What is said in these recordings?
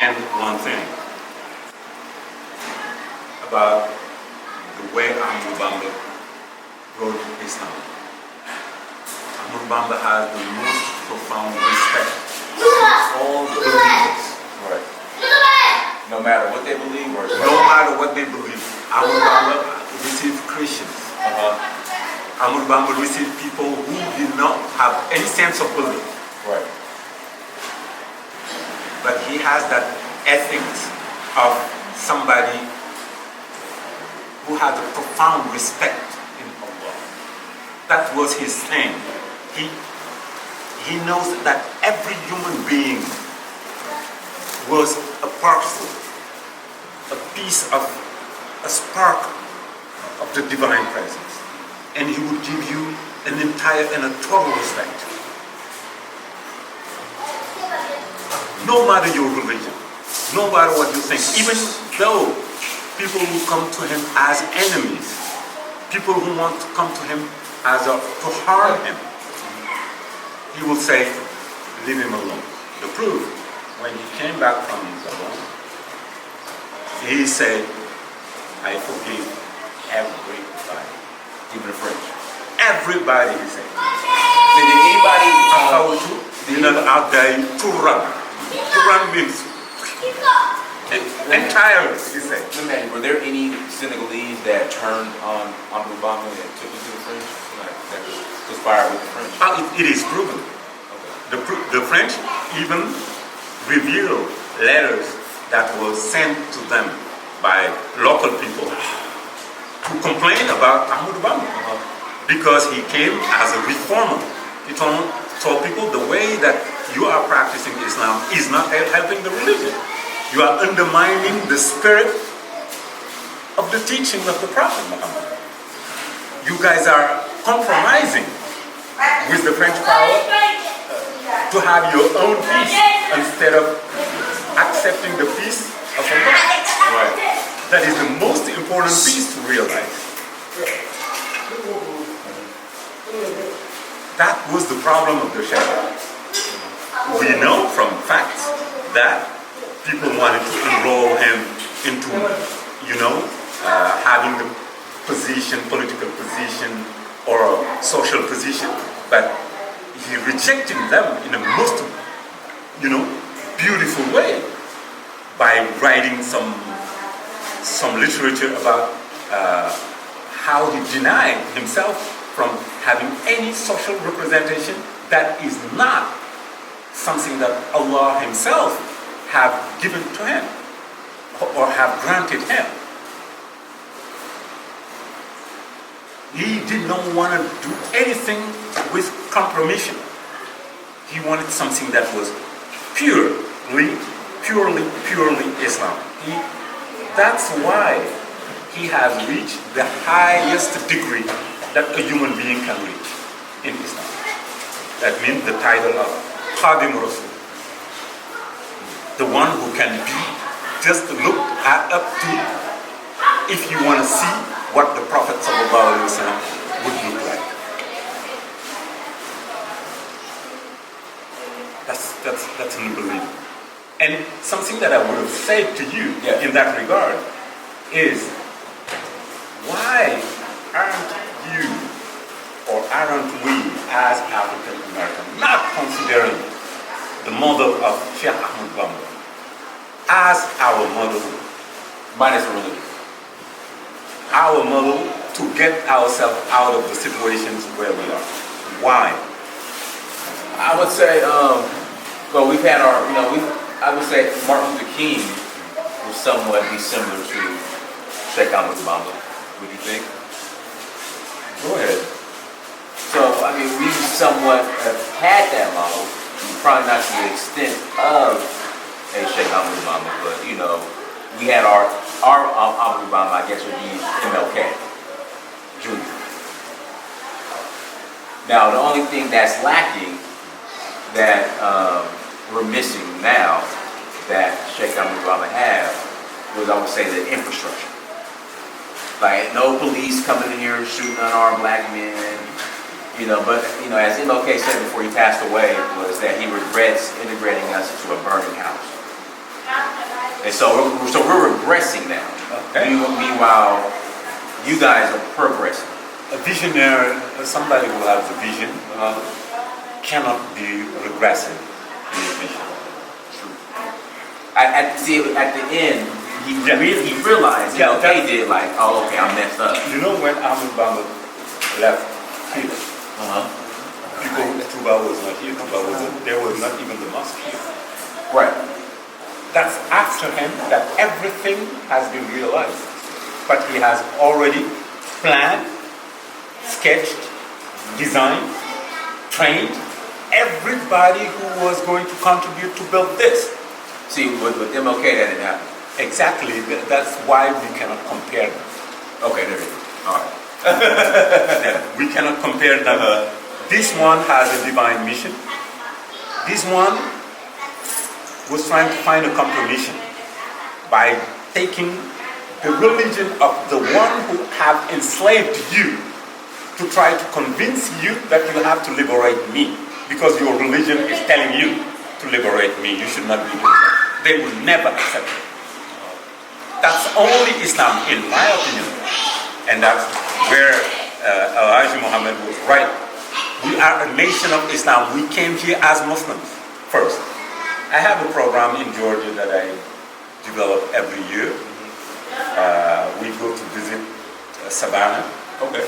And one thing about the way Amadou Bamba wrote Islam. Amadou Bamba has the most profound respect for all believers. Right. No matter what they believe or No matter what they believe. Amadou Bamba received Christians. Amadou Bamba received people who did not have any sense of belief. Right. But he has that ethics of somebody who has a profound respect in Allah. That was his thing. He knows that every human being was a parcel, a piece of, a spark of the divine presence. And he would give you an entire and a total respect. No matter your religion, no matter what you think, even though people who come to him as enemies, people who want to come to him to harm him, he will say, leave him alone. The proof, when he came back from Gabon, he said, I forgive everybody, even the French. Everybody, he said. Did anybody to run. To run means entirely, he said. Were there any Senegalese that turned on Amadou Bamba and took him to the French? Like, that conspired with the French? It is proven. Okay. The French even revealed letters that were sent to them by local people to complain about Amadou Bamba because he came as a reformer. He told people the way that you are practicing Islam is not helping the religion. You are undermining the spirit of the teaching of the Prophet Muhammad. You guys are compromising with the French power to have your own peace instead of accepting the peace of Allah. Right. That is the most important piece to realize. That was the problem of the Sharia. We know from facts that people wanted to enroll him into, having the position, political position, or a social position, but he rejected them in a most, beautiful way by writing some literature about how he denied himself from having any social representation that is not something that Allah himself have given to him or have granted him. He did not want to do anything with compromission. He wanted something that was purely Islam. That's why he has reached the highest degree that a human being can reach in Islam. That means the title of Khadim Rasul. The one who can be just looked up to if you want to see what the Prophet ﷺ would look like. That's unbelievable. And something that I would have said to you in that regard is, why aren't you or aren't we as African Americans not considering the model of Sheikh Amadou Bamba as our model, minus religion, our model to get ourselves out of the situations where we are? Why? I would say, we've had I would say Martin Luther King will somewhat be similar to Sheikh Amadou Bamba. Would you think? Go ahead. So, we somewhat have had that model, probably not to the extent of a Sheikh Amadou Bamba, but, we had our Amadou Bamba, I guess, would be MLK Jr. Now, the only thing that's lacking that we're missing now that Sheikh Amadou Bamba had was, I would say, the infrastructure. Like, no police coming in here shooting unarmed black men, but, as MLK said before he passed away, was that he regrets integrating us into a burning house. And so we're regressing now. Okay. Meanwhile, you guys are progressing. A visionary, somebody who has a vision, cannot be regressive in his vision. True. At the end, he realized, they did like, oh, okay, I messed up. You know when Amadou Bamba left Cuba, Cuba was not here. There was not even the mosque here. Right. That's after him that everything has been realized. But he has already planned, sketched, designed, trained everybody who was going to contribute to build this. See, with MLK that didn't happen. Exactly. That's why we cannot compare them. Okay, there it is. All right. We cannot compare them. This one has a divine mission. This one was trying to find a compromise by taking the religion of the one who have enslaved you to try to convince you that you have to liberate me because your religion is telling you to liberate me. You should not be doing that. They will never accept it. That's only Islam, in my opinion. And that's where Elijah Muhammad was right. We are a nation of Islam. We came here as Muslims first. I have a program in Georgia that I develop every year. We go to visit Savannah. Okay.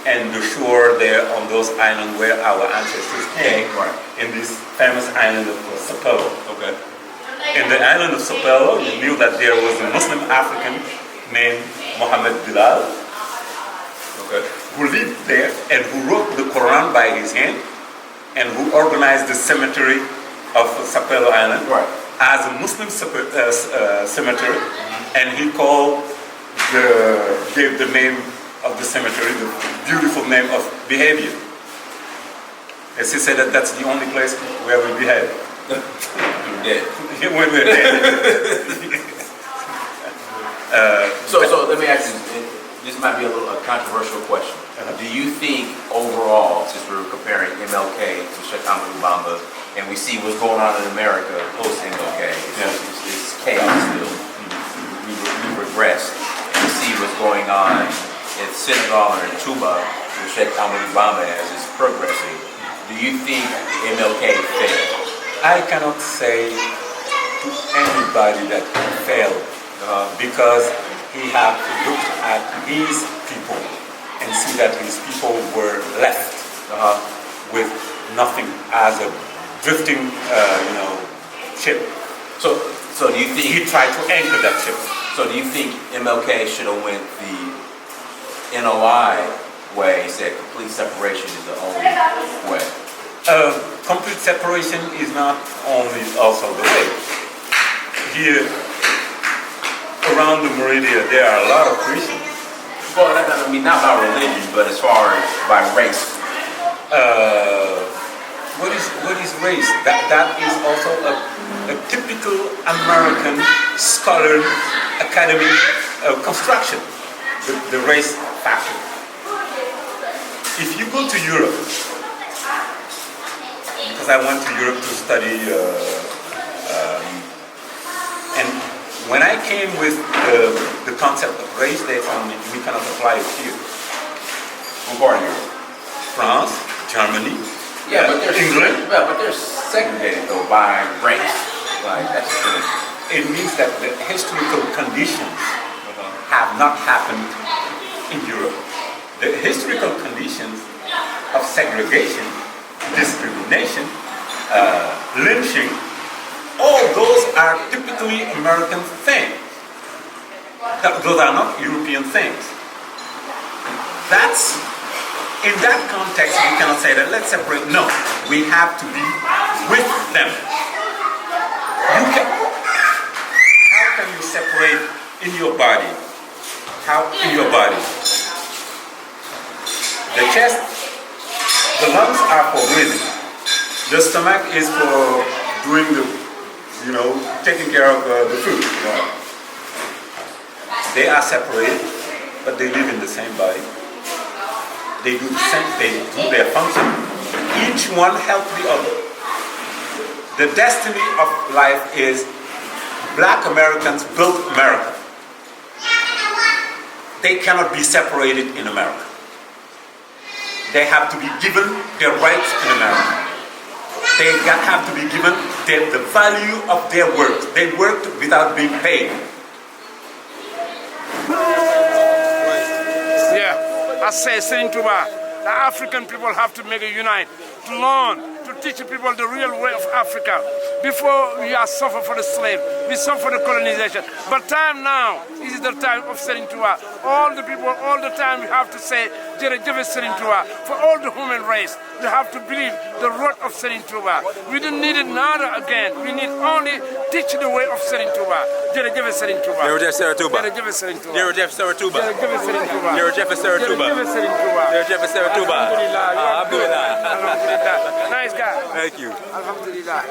And the shore there on those islands where our ancestors came, in this famous island of Sapelo. Okay. In the island of Sapelo, you knew that there was a Muslim African named Muhammad Bilal, who lived there and who wrote the Quran by his hand and who organized the cemetery of Sapelo Island as a Muslim cemetery, and he gave the name of the cemetery the beautiful name of behavior. As he said that that's the only place where we behave. Dead. When we're dead. So let me ask you, this might be a controversial question. Do you think overall, since we're comparing MLK to Sheikh Amadou Bamba, and we see what's going on in America post-MLK, it's chaos still. We regressed. We see what's going on in Senegal or in Cuba, with Sheikh Amadou Bamba as it's progressing. Do you think MLK failed? I cannot say to anybody that he failed because he had looked at his people and see that his people were left with nothing as a drifting, ship. So do you think he tried to anchor that ship? So do you think MLK should have went the NOI way, said complete separation is the only way? Complete separation is not only also the way. Here, around the Meridian, there are a lot of Christians. Well, I mean, not by religion, but as far as by race. What is race? That is also a typical American scholar academic construction, the race factor. If you go to Europe, because I went to Europe to study, and when I came with the concept of race, they told me we cannot apply it here. What part of Europe? France, Germany, England. Yeah, but they're segregated though by race. Like that's the thing. It means that the historical conditions have not happened in Europe. The historical conditions of segregation, discrimination, lynching, all those are typically American things. Those are not European things. That's, in that context, we cannot say that let's separate. No, we have to be with them. How can you separate in your body? How in your body? The chest, the lungs are for breathing. The stomach is for doing taking care of the food. They are separated, but they live in the same body. They do their function. Each one helps the other. The destiny of life is Black Americans built America. They cannot be separated in America. They have to be given their rights in America. They have to be given the value of their work. They worked without being paid. Yeah, I say, Serigne Touba, the African people have to make a unite, to learn, to teach people the real way of Africa. Before we are suffer for the slave, we suffer for the colonization. But time now is the time of Serigne Touba. All the people, all the time we have to say, Jerejef Serigne Touba. For all the human race, we have to believe the road of Serigne Touba. We don't need another again. We need only teach the way of Serigne Touba. Jerejef Serigne Touba. Jerejef Serigne Touba. Jerejef Serigne Touba. Jerejef Serigne Touba. Jerejef Serigne Touba. Jerejef Serigne Touba. Jerejef Serigne Touba. Jerejef Serigne Touba. Alhamdulillah. Alhamdulillah. Alhamdulillah. Nice guy. Thank you. Alhamdulillah.